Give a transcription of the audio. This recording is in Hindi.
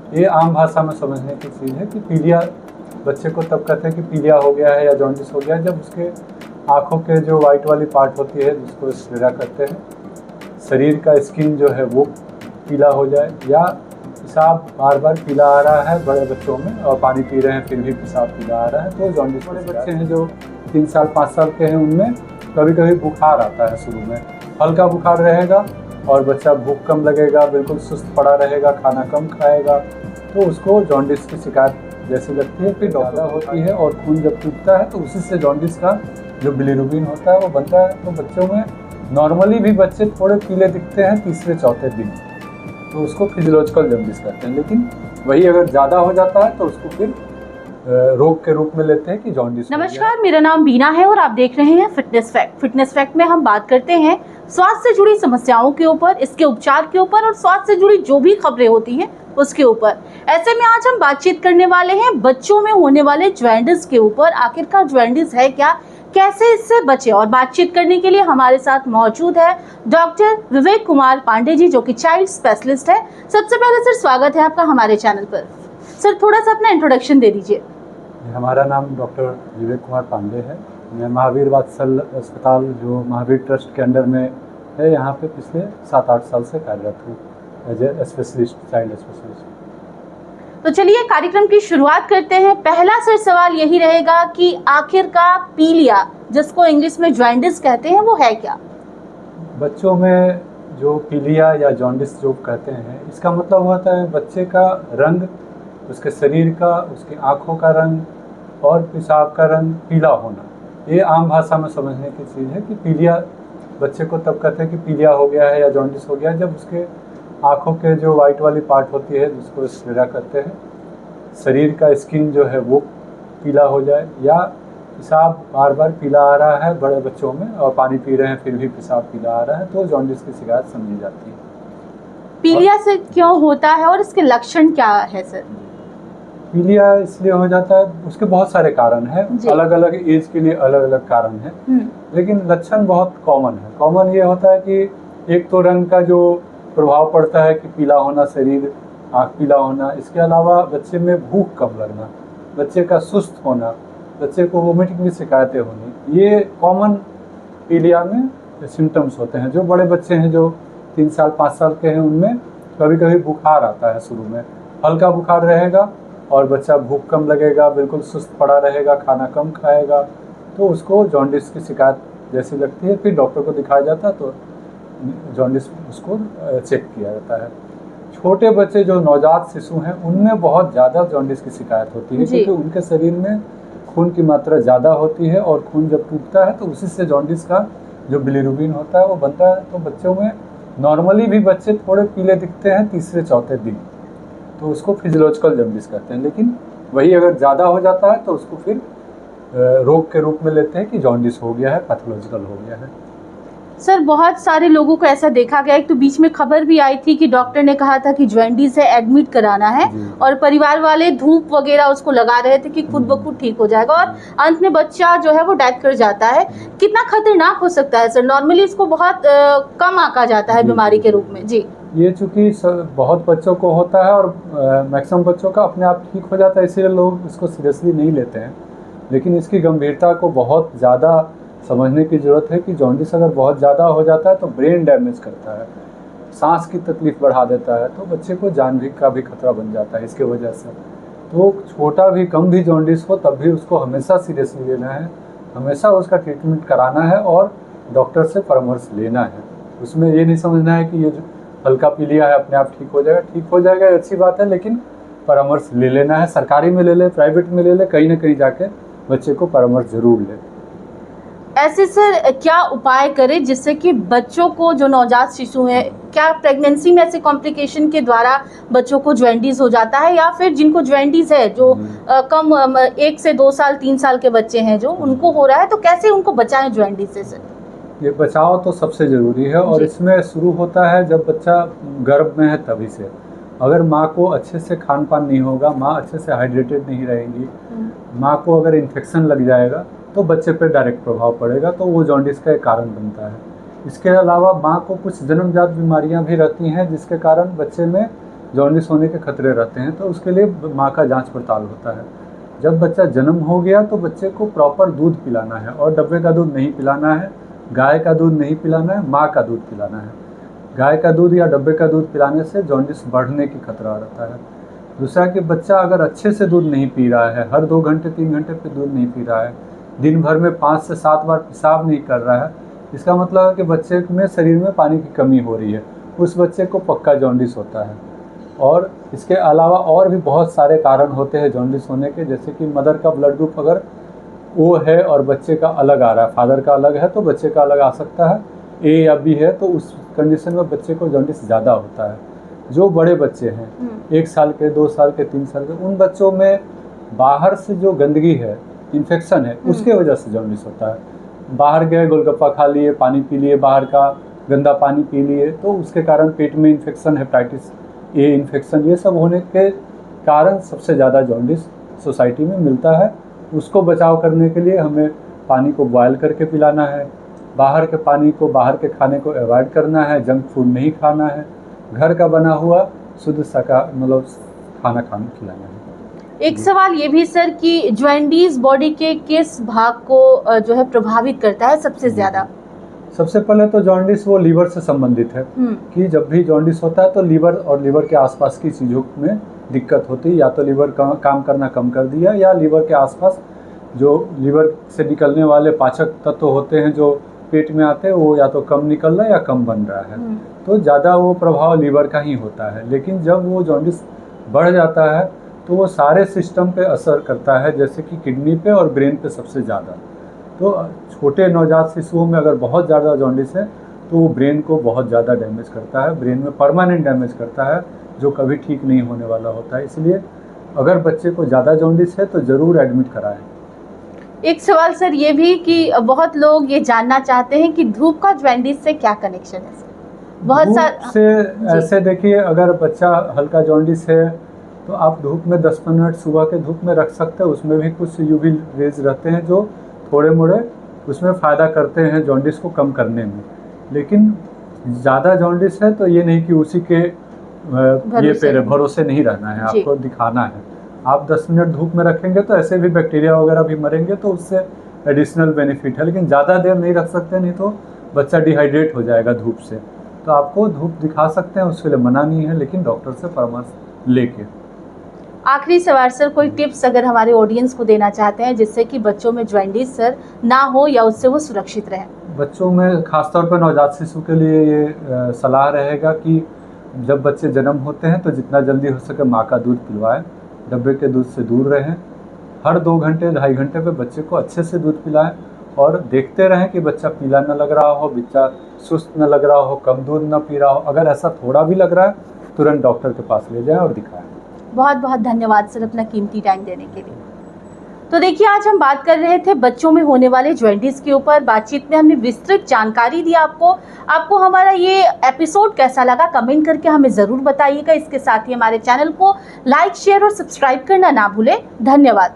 ये आम भाषा में समझने की चीज़ है कि पीलिया बच्चे को तब कहते हैं कि पीलिया हो गया है या जॉन्डिस हो गया है जब उसके आँखों के जो वाइट वाली पार्ट होती है जिसको स्क्लेरा कहते हैं, शरीर का स्किन जो है वो पीला हो जाए या पेशाब बार बार पीला आ रहा है बड़े बच्चों में और पानी पी रहे हैं फिर भी पेशाब पीला आ रहा है, तो जॉन्डिस। बड़े बच्चे हैं जो 3 साल 5 साल के हैं उनमें कभी कभी बुखार आता है, शुरू में हल्का बुखार रहेगा और बच्चा भूख कम लगेगा, बिल्कुल सुस्त पड़ा रहेगा, खाना कम खाएगा, तो उसको जॉन्डिस की शिकायत जैसी लगती है। फिर ज़्यादा होती है और खून जब टूटता है तो उसी से जॉन्डिस का जो बिलीरुबिन होता है वो बनता है। तो बच्चों में नॉर्मली भी बच्चे थोड़े पीले दिखते हैं तीसरे चौथे दिन, तो उसको फिजियोलॉजिकल जॉन्डिस कहते हैं। लेकिन वही अगर ज़्यादा हो जाता है तो उसको फिर रोग के रूप में लेते हैं कि जॉन्डिस। नमस्कार, मेरा नाम बीना है और आप देख रहे हैं फिटनेस फैक्ट। फिटनेस फैक्ट में हम बात करते हैं स्वास्थ्य से जुड़ी समस्याओं के ऊपर, इसके उपचार के ऊपर और स्वास्थ्य से जुड़ी जो भी खबरें होती हैं उसके ऊपर। ऐसे में आज हम बातचीत करने वाले हैं बच्चों में होने वाले जॉन्डिस के ऊपर। आखिरकार जॉन्डिस है क्या, कैसे इससे बचे, और बातचीत करने के लिए हमारे साथ मौजूद है डॉक्टर विवेक कुमार पांडे जी, जो कि चाइल्ड स्पेशलिस्ट है। सबसे पहले सर स्वागत है आपका हमारे चैनल पर। सर थोड़ा सा अपना इंट्रोडक्शन दे दीजिए। हमारा नाम डॉक्टर विवेक कुमार पांडे है। मैं महावीर वात्सल अस्पताल जो महावीर ट्रस्ट के अंडर में है यहाँ पे पिछले 7-8 साल से कार्यरत हूँ as a specialist, child specialist. तो चलिए कार्यक्रम की शुरुआत करते हैं। पहला सर सवाल यही रहेगा कि आखिरकार पीलिया, जिसको इंग्लिश में जॉन्डिस कहते हैं, वो है क्या? बच्चों में जो पीलिया या जॉन्डिस जो कहते हैं, इसका मतलब होता है बच्चे का रंग, उसके शरीर का, उसकी आँखों का रंग और पेशाब का रंग पीला होना। ये आम भाषा में समझने की चीज़ है कि पीलिया बच्चे को तब कहते हैं कि पीलिया हो गया है या जॉन्डिस हो गया है जब उसके आँखों के जो वाइट वाली पार्ट होती है जिसको स्क्लेरा कहते हैं, शरीर का स्किन जो है वो पीला हो जाए या पेशाब बार बार पीला आ रहा है बड़े बच्चों में और पानी पी रहे हैं फिर भी पेशाब पीला आ रहा है, तो जॉन्डिस की शिकायत समझी जाती है। पीलिया से क्यों होता है और इसके लक्षण क्या है सर? पीलिया इसलिए हो जाता है, उसके बहुत सारे कारण हैं, अलग अलग एज के लिए अलग अलग कारण हैं, लेकिन लक्षण बहुत कॉमन है। कॉमन ये होता है कि एक तो रंग का जो प्रभाव पड़ता है कि पीला होना, शरीर आँख पीला होना, इसके अलावा बच्चे में भूख कम लगना, बच्चे का सुस्त होना, बच्चे को वोमिटिंग की शिकायतें होनी, ये कॉमन पीलिया में सिम्टम्स होते हैं। जो बड़े बच्चे हैं जो 3 साल 5 साल के हैं उनमें कभी कभी बुखार आता है, शुरू में हल्का बुखार रहेगा और बच्चा भूख कम लगेगा, बिल्कुल सुस्त पड़ा रहेगा, खाना कम खाएगा, तो उसको जॉन्डिस की शिकायत जैसी लगती है। फिर डॉक्टर को दिखाया जाता है तो जॉन्डिस उसको चेक किया जाता है। छोटे बच्चे जो नवजात शिशु हैं उनमें बहुत ज़्यादा जॉन्डिस की शिकायत होती है क्योंकि उनके शरीर में खून की मात्रा ज़्यादा होती है और खून जब टूटता है तो उसी से जॉन्डिस का जो बिलीरुबिन होता है वो बनता है। तो बच्चों में नॉर्मली भी बच्चे थोड़े पीले दिखते हैं तीसरे चौथे दिन, तो उसको फिजियोलॉजिकल जॉन्डिस कहते हैं। लेकिन वही अगर ज़्यादा हो जाता है तो उसको फिर रोग के रूप में लेते हैं कि जॉन्डिस हो गया है, पैथोलॉजिकल हो गया है। सर बहुत सारे लोगों को ऐसा देखा गया, एक तो बीच में खबर भी आई थी कि डॉक्टर ने कहा था कि जॉन्डिस है, एडमिट कराना है, और परिवार वाले धूप वगैरह उसको लगा रहे थे कि खुद ब खुद ठीक हो जाएगा, और अंत में बच्चा जो है वो डेथ कर जाता है। कितना खतरनाक हो सकता है सर? नॉर्मली इसको बहुत कम आंका जाता है बीमारी के रूप में। जी, ये चूँकि बहुत बच्चों को होता है और मैक्सिमम बच्चों का अपने आप ठीक हो जाता है, इसीलिए लोग इसको सीरियसली नहीं लेते हैं। लेकिन इसकी गंभीरता को बहुत ज़्यादा समझने की ज़रूरत है कि जॉन्डिस अगर बहुत ज़्यादा हो जाता है तो ब्रेन डैमेज करता है, सांस की तकलीफ बढ़ा देता है, तो बच्चे को जान का भी खतरा बन जाता है इसके वजह से। तो छोटा भी कम भी जॉन्डिस हो तब भी उसको हमेशा सीरियसली लेना है, हमेशा उसका ट्रीटमेंट कराना है और डॉक्टर से परामर्श लेना है। उसमें ये नहीं समझना है कि ये जो हल्का पीलिया है अपने आप ठीक हो जाएगा। ठीक हो जाएगा अच्छी बात है, लेकिन परामर्श ले लेना है, सरकारी में ले ले, प्राइवेट में ले ले, कहीं ना कहीं जाके बच्चे को परामर्श जरूर ले। ऐसे सर क्या उपाय करें जिससे कि बच्चों को, जो नवजात शिशु हैं, क्या प्रेगनेंसी में ऐसे कॉम्प्लिकेशन के द्वारा बच्चों को जॉन्डिस हो जाता है, या फिर जिनको जॉन्डिस है जो कम 1 से 2 साल 3 साल के बच्चे हैं जो उनको हो रहा है, तो कैसे उनको बचाएं जॉन्डिस से सर? ये बचाव तो सबसे ज़रूरी है और इसमें शुरू होता है जब बच्चा गर्भ में है तभी से। अगर माँ को अच्छे से खान पान नहीं होगा, माँ अच्छे से हाइड्रेटेड नहीं रहेंगी, माँ को अगर इन्फेक्शन लग जाएगा तो बच्चे पे डायरेक्ट प्रभाव पड़ेगा, तो वो जॉन्डिस का एक कारण बनता है। इसके अलावा माँ को कुछ जन्मजात बीमारियाँ भी रहती हैं जिसके कारण बच्चे में जॉन्डिस होने के खतरे रहते हैं, तो उसके लिए माँ का जांच पड़ताल होता है। जब बच्चा जन्म हो गया तो बच्चे को प्रॉपर दूध पिलाना है, और डब्बे का दूध नहीं पिलाना है, गाय का दूध नहीं पिलाना है, माँ का दूध पिलाना है। गाय का दूध या डब्बे का दूध पिलाने से जॉन्डिस बढ़ने की खतरा रहता है। दूसरा कि बच्चा अगर अच्छे से दूध नहीं पी रहा है, हर 2 घंटे 3 घंटे पे दूध नहीं पी रहा है, दिन भर में 5 से 7 बार पेशाब नहीं कर रहा है, इसका मतलब है कि बच्चे में शरीर में पानी की कमी हो रही है, उस बच्चे को पक्का जॉन्डिस होता है। और इसके अलावा और भी बहुत सारे कारण होते हैं जॉन्डिस होने के, जैसे कि मदर का ब्लड ग्रुप अगर ओ है और बच्चे का अलग आ रहा है, फादर का अलग है तो बच्चे का अलग आ सकता है, ए या बी है तो उस कंडीशन में बच्चे को जॉन्डिस ज़्यादा होता है। जो बड़े बच्चे हैं 1 साल के, 2 साल के, 3 साल के, उन बच्चों में बाहर से जो गंदगी है, इन्फेक्शन है, उसके वजह से जॉन्डिस होता है। बाहर गए, गोलगप्पा खा लिए, पानी पी लिए, बाहर का गंदा पानी पी लिए, तो उसके कारण पेट में इन्फेक्शन, हेपेटाइटिस ए इन्फेक्शन, ये सब होने के कारण सबसे ज़्यादा जॉन्डिस सोसाइटी में मिलता है। उसको बचाव करने के लिए हमें पानी को बॉयल करके पिलाना है, बाहर के पानी को, बाहर के खाने को अवॉइड करना है, जंक फूड नहीं खाना है, घर का बना हुआ शुद्ध मतलब खाना खिलाना है। एक सवाल ये भी सर कि जॉन्डिस बॉडी के किस भाग को जो है प्रभावित करता है सबसे ज़्यादा? सबसे पहले तो जॉन्डिस वो लीवर से संबंधित है कि जब भी जॉन्डिस होता है तो लीवर और लीवर के आसपास की चीज़ों में दिक्कत होती है, या तो लीवर काम करना कम कर दिया, या लीवर के आसपास जो लीवर से निकलने वाले पाचक तत्व होते हैं जो पेट में आते हैं, वो या तो कम निकल रहा है या कम बन रहा है, तो ज़्यादा वो प्रभाव लीवर का ही होता है। लेकिन जब वो जॉन्डिस बढ़ जाता है तो वो सारे सिस्टम पे असर करता है, जैसे कि किडनी पे और ब्रेन पे सबसे ज़्यादा। तो छोटे नवजात शिशुओं में अगर बहुत ज़्यादा जॉन्डिस है तो वो ब्रेन को बहुत ज़्यादा डैमेज करता है, ब्रेन में परमानेंट डैमेज करता है, जो कभी ठीक नहीं होने वाला होता है। इसलिए अगर बच्चे को ज़्यादा जॉन्डिस है तो ज़रूर एडमिट कराएं। एक सवाल सर ये भी कि बहुत लोग ये जानना चाहते हैं कि धूप का जॉन्डिस से क्या कनेक्शन है सर? बहुत से ऐसे देखिए, अगर बच्चा हल्का जॉन्डिस है तो आप धूप में 10 मिनट सुबह के धूप में रख सकते हैं, उसमें भी कुछ यूवी रेज रहते हैं जो थोड़े मोड़े उसमें फ़ायदा करते हैं जॉन्डिस को कम करने में। लेकिन ज़्यादा जॉन्डिस है तो ये नहीं कि उसी के ये भरोसे नहीं रहना है, आपको दिखाना है। आप 10 मिनट धूप में रखेंगे तो ऐसे भी बैक्टीरिया वगैरह भी मरेंगे, तो उससे एडिशनल बेनिफिट है। लेकिन ज़्यादा देर नहीं रख सकते, नहीं तो बच्चा डिहाइड्रेट हो जाएगा धूप से। तो आपको धूप दिखा सकते हैं, उसके लिए मना नहीं है, लेकिन डॉक्टर से परामर्श लेके। आखिरी सवाल सर, कोई टिप्स अगर हमारे ऑडियंस को देना चाहते हैं जिससे कि बच्चों में जॉन्डिस सर ना हो या उससे वो सुरक्षित रहें? बच्चों में खासतौर पर नवजात शिशु के लिए ये सलाह रहेगा कि जब बच्चे जन्म होते हैं तो जितना जल्दी हो सके माँ का दूध पिलवाएं, डब्बे के दूध से दूर रहें, हर 2 घंटे 2.5 घंटे पे बच्चे को अच्छे से दूध पिलाएं, और देखते रहें कि बच्चा पीला न लग रहा हो, बच्चा सुस्त न लग रहा हो, कम दूध न पी रहा हो। अगर ऐसा थोड़ा भी लग रहा है तुरंत डॉक्टर के पास ले जाएं और दिखाएं। बहुत बहुत धन्यवाद सर अपना कीमती टाइम देने के लिए। तो देखिए, आज हम बात कर रहे थे बच्चों में होने वाले जॉन्डिस के ऊपर। बातचीत में हमने विस्तृत जानकारी दी आपको हमारा ये एपिसोड कैसा लगा कमेंट करके हमें ज़रूर बताइएगा। इसके साथ ही हमारे चैनल को लाइक, शेयर और सब्सक्राइब करना ना भूलें। धन्यवाद।